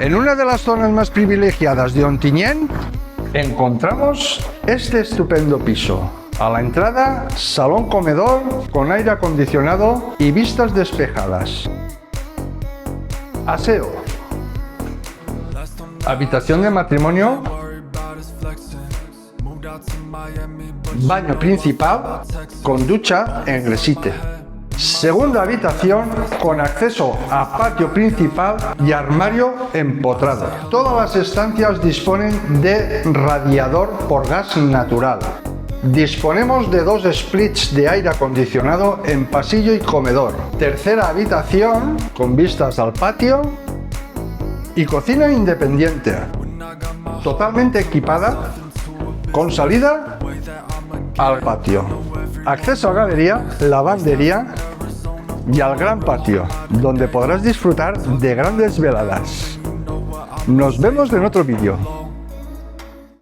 En una de las zonas más privilegiadas de Ontinyent encontramos este estupendo piso. A la entrada, salón comedor con aire acondicionado y vistas despejadas. Aseo. Habitación de matrimonio. Baño principal con ducha en gresite. Segunda habitación con acceso a patio principal y armario empotrado. Todas las estancias disponen de radiador por gas natural. Disponemos de 2 splits de aire acondicionado en pasillo y comedor. Tercera habitación con vistas al patio y cocina independiente, totalmente equipada con salida al patio. Acceso a galería, lavandería y al gran patio, donde podrás disfrutar de grandes veladas. Nos vemos en otro vídeo.